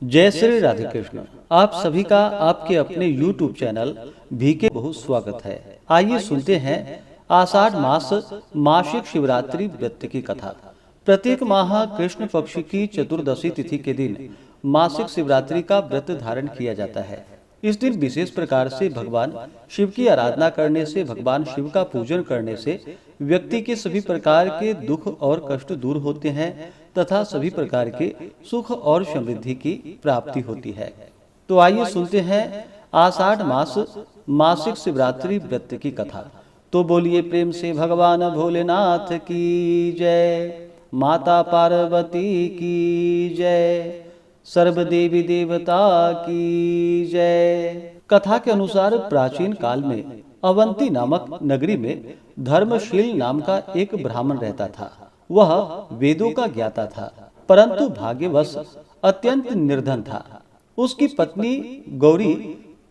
जय श्री राधे कृष्ण। आप सभी का आपके अपने YouTube चैनल भी के बहुत स्वागत है। आइए सुनते हैं आषाढ़ मास मासिक शिवरात्रि व्रत की कथा। प्रत्येक माह कृष्ण पक्ष की चतुर्दशी तिथि के दिन मासिक शिवरात्रि का व्रत धारण किया जाता है। इस दिन विशेष प्रकार से भगवान शिव की आराधना करने से, भगवान शिव का पूजन करने से व्यक्ति के सभी प्रकार के दुख और कष्ट दूर होते हैं तथा सभी प्रकार के सुख और समृद्धि की प्राप्ति होती है। तो आइए सुनते हैं आषाढ़ मास मासिक शिवरात्रि व्रत की कथा। तो बोलिए प्रेम से भगवान भोलेनाथ की जय, माता पार्वती की जय, सर्व देवी देवता की जय। कथा के अनुसार प्राचीन काल में अवंती नामक नगरी में धर्मशील नाम का एक ब्राह्मण रहता था। वह वेदों का ज्ञाता था, परंतु भाग्यवश अत्यंत निर्धन था। उसकी पत्नी गौरी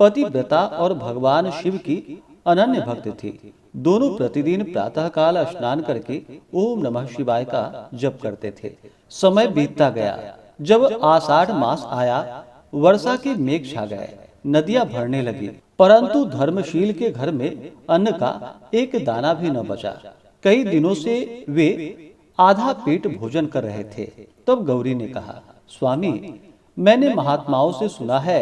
पतिव्रता और भगवान शिव की अनन्य भक्त थी। दोनों प्रतिदिन प्रातःकाल स्नान करके ओम नमः शिवाय का जप करते थे। समय बीतता गया। जब आषाढ़ मास आया, वर्षा के मेघ छा गए, नदियां भरने लगी, परंतु धर्मशील के घर में अन्न का एक दाना भी न बचा। कई दिनों से वे आधा पेट भोजन कर रहे थे। तब गौरी ने कहा, स्वामी, मैंने महात्माओं से सुना है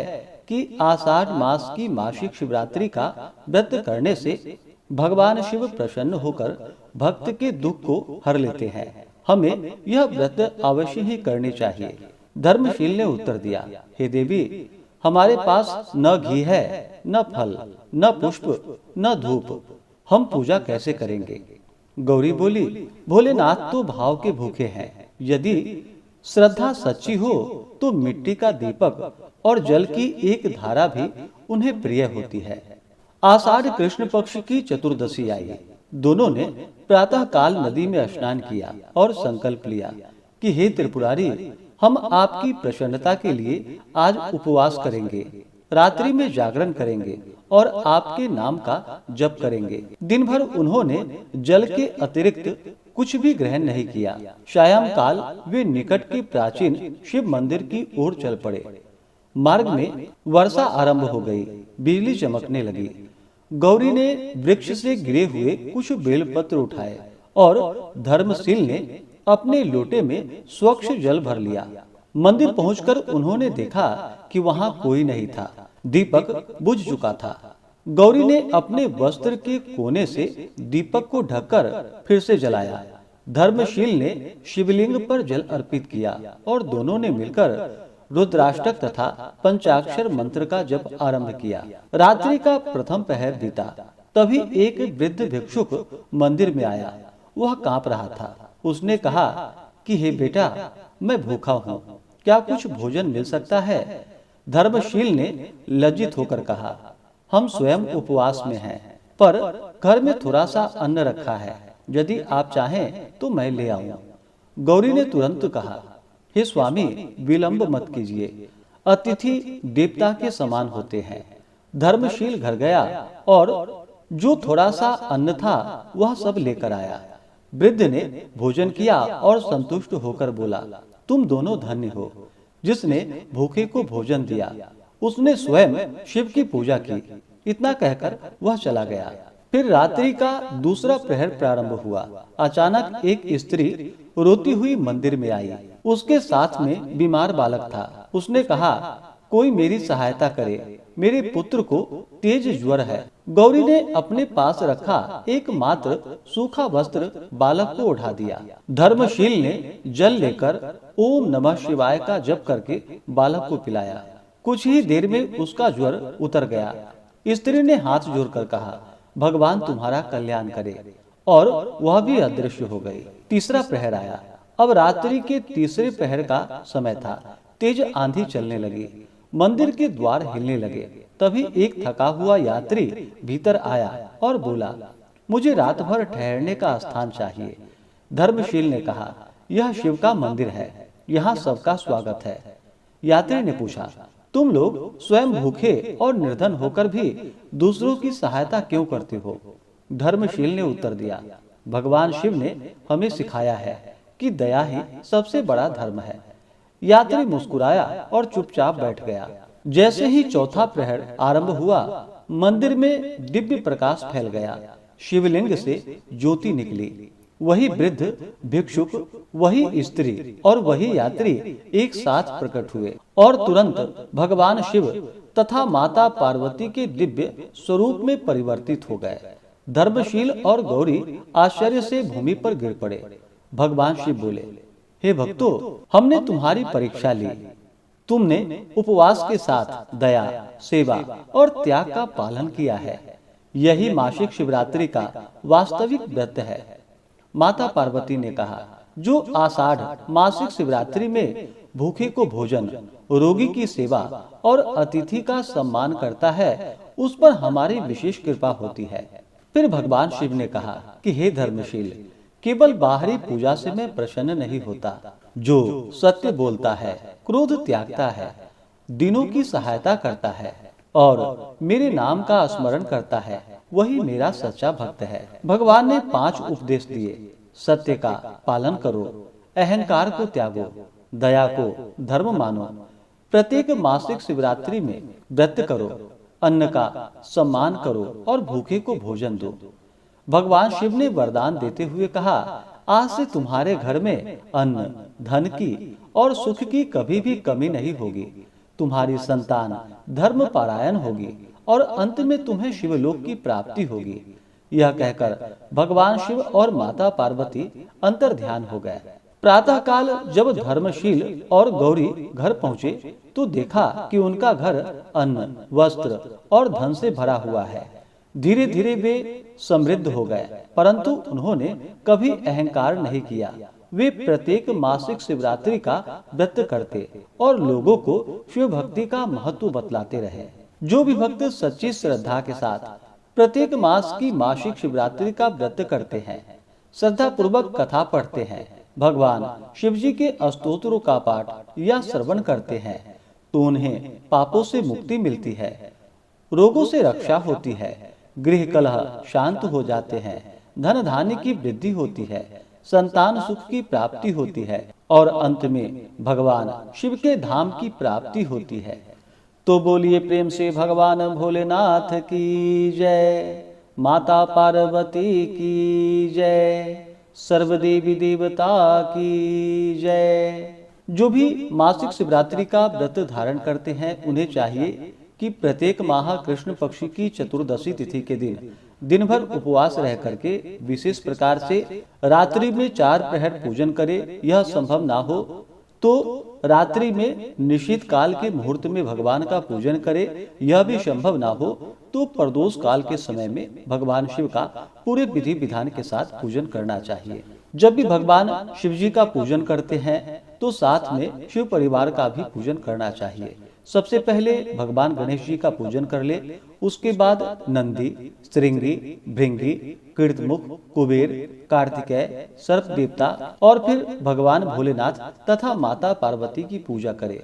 कि आषाढ़ मास की मासिक शिवरात्रि का व्रत करने से भगवान शिव प्रसन्न होकर भक्त के दुख को हर लेते हैं। हमें यह व्रत अवश्य ही करनी चाहिए। धर्मशील ने उत्तर दिया, हे देवी, हमारे पास न घी है, न फल, न पुष्प, न धूप, हम पूजा कैसे करेंगे? गौरी बोली, भोलेनाथ तो भाव के भूखे हैं। यदि श्रद्धा सच्ची हो तो मिट्टी का दीपक और जल की एक धारा भी उन्हें प्रिय होती है। आषाढ़ कृष्ण पक्ष की चतुर्दशी आई। दोनों ने प्रातः काल नदी में स्नान किया और संकल्प लिया कि हे त्रिपुरारी, हम आपकी प्रसन्नता के लिए आज उपवास करेंगे, रात्रि में जागरण करेंगे और आपके नाम का जप करेंगे। दिन भर उन्होंने जल के अतिरिक्त कुछ भी ग्रहण नहीं किया। सायं काल वे निकट के प्राचीन शिव मंदिर की ओर चल पड़े। मार्ग में वर्षा आरंभ हो गई, बिजली चमकने लगी। गौरी ने वृक्ष से गिरे हुए कुछ बेलपत्र उठाए और धर्मशील ने अपने लोटे में स्वच्छ जल भर लिया। मंदिर पहुंचकर उन्होंने देखा कि वहां कोई नहीं था। दीपक बुझ चुका था। गौरी ने अपने वस्त्र के कोने से दीपक को ढककर फिर से जलाया। धर्मशील ने शिवलिंग पर जल अर्पित किया और दोनों ने मिलकर रुद्राष्टक तथा पंचाक्षर मंत्र का जप आरंभ किया। रात्रि का प्रथम पहर बीता। तभी एक वृद्ध भिक्षुक मंदिर में आया। वह कांप रहा था। उसने कहा कि हे बेटा, मैं भूखा हूँ, क्या कुछ भोजन मिल सकता है? धर्मशील ने लज्जित होकर कहा, हम स्वयं उपवास में हैं, पर घर में थोड़ा सा अन्न रखा है, यदि आप चाहें तो मैं ले आऊं। गौरी ने तुरंत कहा, हे स्वामी, विलंब मत कीजिए, अतिथि देवता के समान होते हैं। धर्मशील घर गया और जो थोड़ा सा अन्न था वह सब लेकर आया। वृद्ध ने भोजन किया और संतुष्ट होकर बोला, तुम दोनों धन्य हो, जिसने भूखे को भोजन दिया। उसने स्वयं शिव की पूजा की। इतना कहकर वह चला गया। फिर रात्रि का दूसरा प्रहर प्रारंभ हुआ। अचानक एक स्त्री रोती हुई मंदिर में आई। उसके साथ में बीमार बालक था। उसने कहा, कोई मेरी सहायता करे, मेरे पुत्र को तेज ज्वर है। गौरी ने अपने पास रखा एकमात्र सूखा वस्त्र बालक को उठा दिया। धर्मशील ने जल लेकर ओम नमः शिवाय का जप करके बालक को पिलाया। कुछ ही देर में उसका ज्वर उतर गया। स्त्री ने हाथ जोड़कर कहा, भगवान तुम्हारा कल्याण करे, और वह भी अदृश्य हो गई। तीसरा प्रहर आया। अब रात्रि के तीसरे प्रहर का समय था। तेज आंधी चलने लगी। मंदिर के द्वार हिलने लगे। तभी एक थका हुआ यात्री भीतर आया और बोला, मुझे रात भर ठहरने का स्थान चाहिए। धर्मशील ने कहा, यह शिव का मंदिर है, यहाँ सबका स्वागत है। यात्री ने पूछा, तुम लोग स्वयं भूखे और निर्धन होकर भी दूसरों की सहायता क्यों करते हो? धर्मशील ने उत्तर दिया, भगवान शिव ने हमें सिखाया है कि दया ही सबसे बड़ा धर्म है। यात्री मुस्कुराया और चुपचाप बैठ गया। जैसे ही चौथा प्रहर आरंभ हुआ, मंदिर में दिव्य प्रकाश फैल गया। शिवलिंग से ज्योति निकली। वही वृद्ध भिक्षुक, वही स्त्री और वही यात्री एक साथ प्रकट हुए और तुरंत भगवान शिव तथा माता पार्वती के दिव्य स्वरूप में परिवर्तित हो गए। धर्मशील और गौरी आश्चर्य से भूमि पर गिर पड़े। भगवान शिव बोले, हे भक्तों, हमने तुम्हारी परीक्षा ली। तुमने उपवास के साथ दया, सेवा और त्याग का पालन किया है। यही मासिक शिवरात्रि का वास्तविक व्रत है। माता पार्वती ने कहा, जो आषाढ़ मासिक शिवरात्रि में भूखे को भोजन, रोगी की सेवा और अतिथि का सम्मान करता है, उस पर हमारी विशेष कृपा होती है। फिर भगवान शिव ने कहा कि हे धर्मशील, केवल बाहरी पूजा से मैं प्रसन्न नहीं होता। जो सत्य बोलता है, क्रोध त्यागता है, दिनों की सहायता करता है और मेरे नाम का स्मरण करता है, वही मेरा सच्चा भक्त है। भगवान ने 5 उपदेश दिए। सत्य का पालन करो, अहंकार को त्यागो, दया को धर्म मानो, प्रत्येक मासिक शिवरात्रि में व्रत करो, अन्न का सम्मान करो और भूखे को भोजन दो। भगवान शिव ने वरदान देते हुए कहा, आज से तुम्हारे घर में अन्न, धन की और सुख की कभी भी कमी नहीं होगी। तुम्हारी संतान धर्म पारायण होगी और अंत में तुम्हें शिवलोक की प्राप्ति होगी। यह कहकर भगवान शिव और माता पार्वती अंतर ध्यान हो गए। प्रातः काल जब धर्मशील और गौरी घर पहुँचे तो देखा कि उनका घर अन्न, वस्त्र और धन से भरा हुआ है। धीरे धीरे वे समृद्ध हो गए, परंतु उन्होंने कभी अहंकार नहीं किया। वे प्रत्येक मासिक शिवरात्रि का व्रत करते और लोगों को शिव भक्ति का महत्व बतलाते रहे। जो भी भक्त सच्ची श्रद्धा के साथ प्रत्येक मास की मासिक शिवरात्रि का व्रत करते हैं, श्रद्धा पूर्वक कथा पढ़ते हैं, भगवान शिव जी के स्तोत्रों का पाठ या श्रवण करते हैं, तो उन्हें पापों से मुक्ति मिलती है, रोगों से रक्षा होती है, गृह कलह शांत हो जाते हैं, धन धान्य की वृद्धि होती है, संतान सुख की प्राप्ति होती है और अंत में भगवान शिव के धाम की प्राप्ति होती है। तो बोलिए प्रेम से भगवान भोलेनाथ की जय, माता पार्वती की जय, सर्वदेवी देवता की जय। जो भी मासिक शिवरात्रि का व्रत धारण करते हैं, उन्हें चाहिए कि प्रत्येक माह कृष्ण पक्ष की चतुर्दशी तिथि के दिन भर उपवास रह करके विशेष प्रकार से रात्रि में 4 प्रहर पूजन करे। यह संभव ना हो तो रात्रि में निश्चित काल के मुहूर्त में भगवान का पूजन करे। यह भी संभव ना हो तो प्रदोष काल के समय में भगवान शिव का पूरे विधि विधान के साथ पूजन करना चाहिए। जब भी भगवान शिव जी का पूजन करते हैं तो साथ में शिव परिवार का भी पूजन करना चाहिए। सबसे पहले भगवान गणेश जी का पूजन कर ले, उसके बाद नंदी, श्रृंगी, भृंगी, कीर्तमुख, कुबेर, कार्तिकेय, सर्प देवता और फिर भगवान भोलेनाथ तथा माता पार्वती की पूजा करे।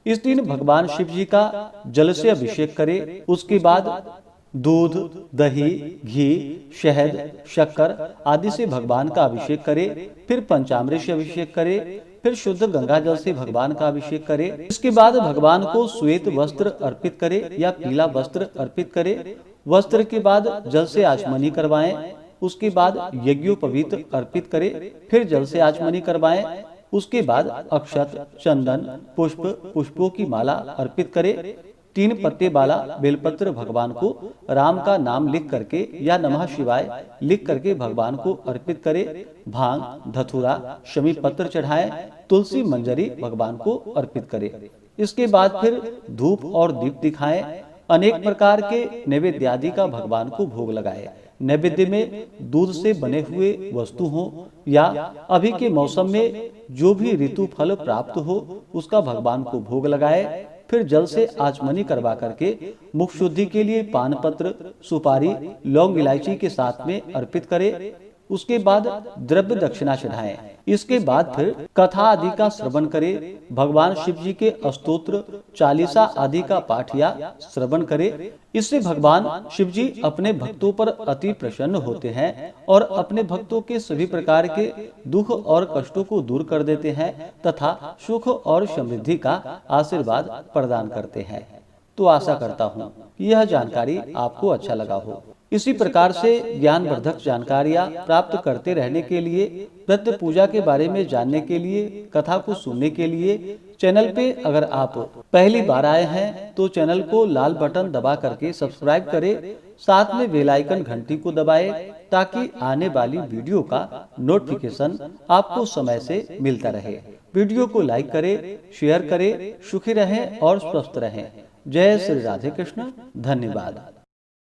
इस दिन भगवान शिव जी का जल से अभिषेक करे। उसके बाद दूध, दही, घी, शहद, शक्कर आदि से भगवान का अभिषेक करे। फिर पंचामृत से अभिषेक करे। फिर शुद्ध गंगा जल से भगवान का अभिषेक करे। इसके बाद भगवान को श्वेत वस्त्र अर्पित करे या पीला वस्त्र अर्पित करे। वस्त्र के बाद जल से आचमनी करवाएं। उसके बाद यज्ञोपवीत अर्पित करे। फिर जल से आचमनी करवाएं। उसके बाद अक्षत, चंदन, पुष्प, पुष्पों की माला अर्पित करे। 3 पत्ते वाला बेलपत्र भगवान को राम का नाम लिख करके या नमः शिवाय लिख करके भगवान को अर्पित करे। भांग, धतूरा, शमी पत्र चढ़ाएं। तुलसी मंजरी भगवान को अर्पित करे। इसके बाद फिर धूप और दीप दिखाएं। अनेक प्रकार के नैवेद्य आदि का भगवान को भोग लगाए। नैवेद्य में दूध से बने हुए वस्तु हो या अभी के मौसम में जो भी ऋतु फल प्राप्त हो उसका भगवान को भोग लगाए। फिर जल से आचमनी करवा करके मुख शुद्धि के लिए पान पत्र, सुपारी, लौंग, इलायची के साथ में अर्पित करे। उसके बाद द्रव्य दक्षिणा चढ़ाएं। इसके बाद फिर कथा आदि का श्रवण करें, भगवान शिव जी के स्तोत्र चालीसा आदि का पाठ या श्रवण करें। इससे भगवान शिव जी अपने भक्तों पर अति प्रसन्न होते हैं और अपने भक्तों के सभी प्रकार के दुख और कष्टों को दूर कर देते हैं तथा सुख और समृद्धि का आशीर्वाद प्रदान करते हैं। तो आशा करता हूँ कि यह जानकारी आपको अच्छा लगा हो। इसी प्रकार से ज्ञानवर्धक जानकारियाँ प्राप्त करते रहने के लिए, व्रत पूजा के बारे में जानने के लिए, कथा को सुनने के लिए चैनल पे अगर आप पहली बार आए हैं तो चैनल को लाल बटन दबा करके सब्सक्राइब करें, साथ में बेल आइकन घंटी को दबाएं ताकि आने वाली वीडियो का नोटिफिकेशन आपको समय से मिलता रहे। वीडियो को लाइक करें, शेयर करें। सुखी रहें और स्वस्थ रहें। जय श्री राधे कृष्ण। धन्यवाद।